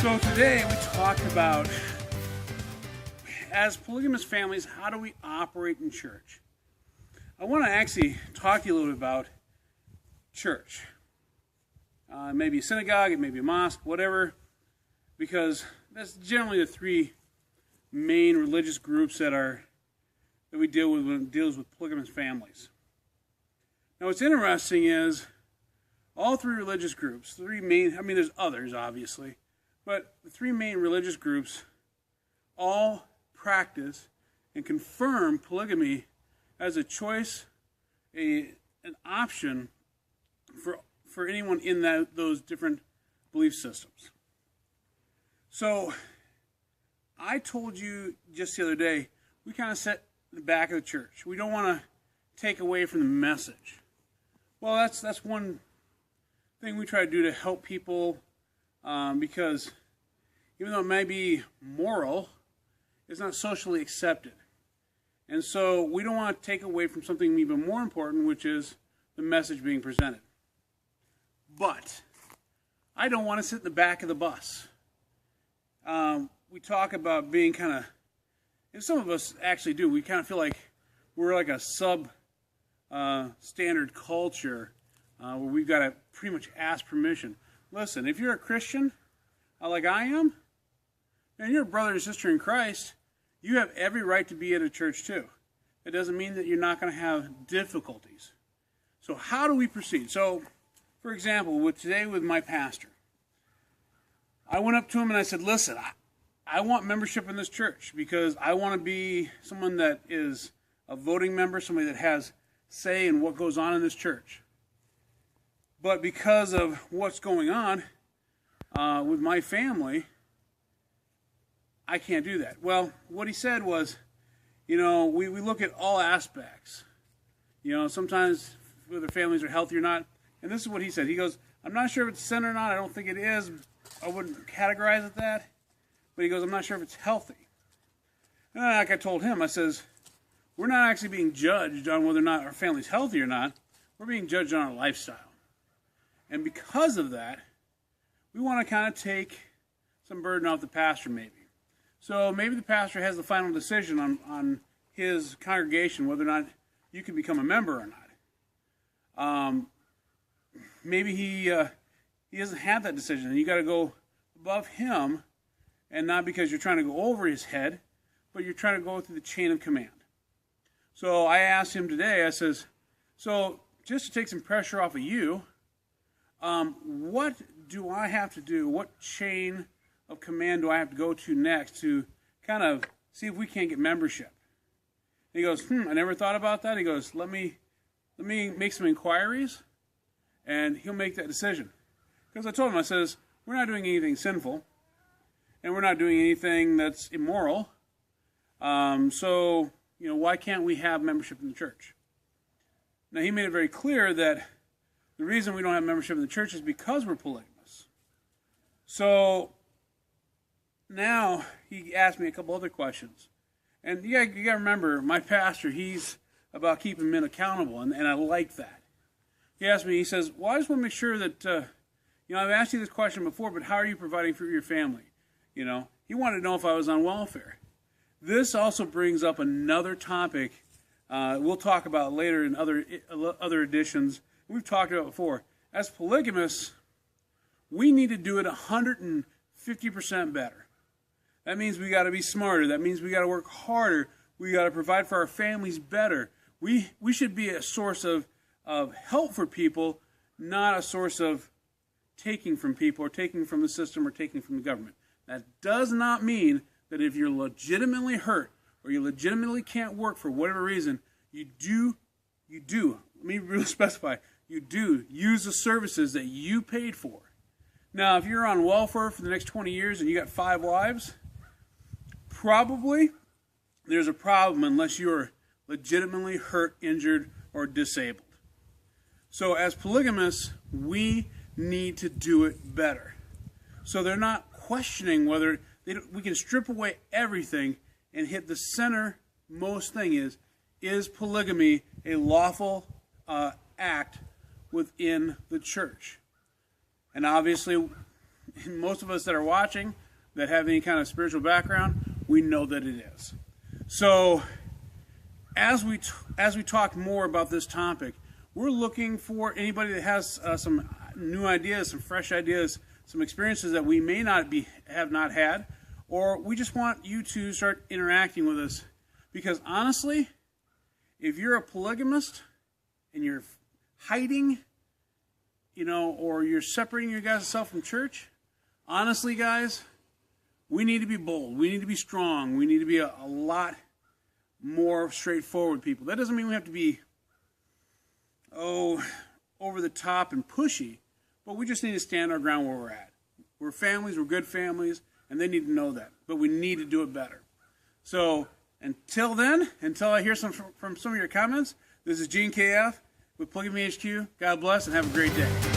So today we talk about, as polygamous families, how do we operate in church? I want to actually talk to you a little bit about church. Maybe a synagogue, it may be a mosque, whatever, because that's generally the three main religious groups that we deal with when it deals with polygamous families. Now what's interesting is all three religious groups, there's others obviously, but the three main religious groups all practice and confirm polygamy as a choice, an option for anyone in those different belief systems. So I told you just the other day, we kind of set the back of the church. We don't want to take away from the message. Well, that's one thing we try to do to help people, because even though it may be moral, it's not socially accepted. And so we don't want to take away from something even more important, which is the message being presented. But I don't want to sit in the back of the bus. We talk about being kind of, and some of us actually do, we kind of feel like we're like a standard culture where we've got to pretty much ask permission. Listen, if you're a Christian, like I am, and you're a brother and sister in Christ, you have every right to be at a church too. It doesn't mean that you're not going to have difficulties. So how do we proceed? So, for example, with my pastor, I went up to him and I said, listen, I want membership in this church because I want to be someone that is a voting member, somebody that has say in what goes on in this church. But because of what's going on with my family, I can't do that. Well, what he said was, we look at all aspects. Sometimes whether families are healthy or not. And this is what he said. He goes, I'm not sure if it's sin or not. I don't think it is. I wouldn't categorize it that. But he goes, I'm not sure if it's healthy. And like I told him, I says, we're not actually being judged on whether or not our family's healthy or not. We're being judged on our lifestyle. And because of that, we want to kind of take some burden off the pastor maybe. So maybe the pastor has the final decision on his congregation, whether or not you can become a member or not. Maybe he doesn't have that decision, and you got to go above him, and not because you're trying to go over his head, but you're trying to go through the chain of command. So I asked him today, I says, so just to take some pressure off of you, what do I have to do? What chain of command do I have to go to next to kind of see if we can't get membership? And he goes, I never thought about that. He goes, let me make some inquiries, and he'll make that decision. Because I told him, I says, we're not doing anything sinful, and we're not doing anything that's immoral. So why can't we have membership in the church? Now, he made it very clear that the reason we don't have membership in the church is because we're polygamous. So now he asked me a couple other questions. And you got to remember, my pastor, he's about keeping men accountable, and I like that. He asked me, he says, well, I just want to make sure that, I've asked you this question before, but how are you providing for your family? He wanted to know if I was on welfare. This also brings up another topic we'll talk about later in other editions. We've talked about it before. As polygamists, we need to do it 150% better. That means we got to be smarter. That means we got to work harder. We got to provide for our families better. We should be a source of help for people, not a source of taking from people or taking from the system or taking from the government. That does not mean that if you're legitimately hurt or you legitimately can't work for whatever reason, you do, let me really specify, you do use the services that you paid for. Now, if you're on welfare for the next 20 years and you got 5 wives, probably there's a problem unless you're legitimately hurt, injured, or disabled. So as polygamists, we need to do it better. So they're not questioning whether we can strip away everything and hit the center most thing is polygamy a lawful act within the church? And obviously, most of us that are watching that have any kind of spiritual background, we know that it is. So as we talk more about this topic, we're looking for anybody that has some new ideas, some fresh ideas, some experiences that we may have not had, or we just want you to start interacting with us. Because honestly, if you're a polygamist and you're hiding, or you're separating your guys' self from church, honestly, guys, we need to be bold. We need to be strong. We need to be a lot more straightforward people. That doesn't mean we have to be, over the top and pushy, but we just need to stand our ground where we're at. We're families, we're good families, and they need to know that. But we need to do it better. So until then, until I hear from some of your comments, this is Gene KF with Polygamy HQ. God bless and have a great day.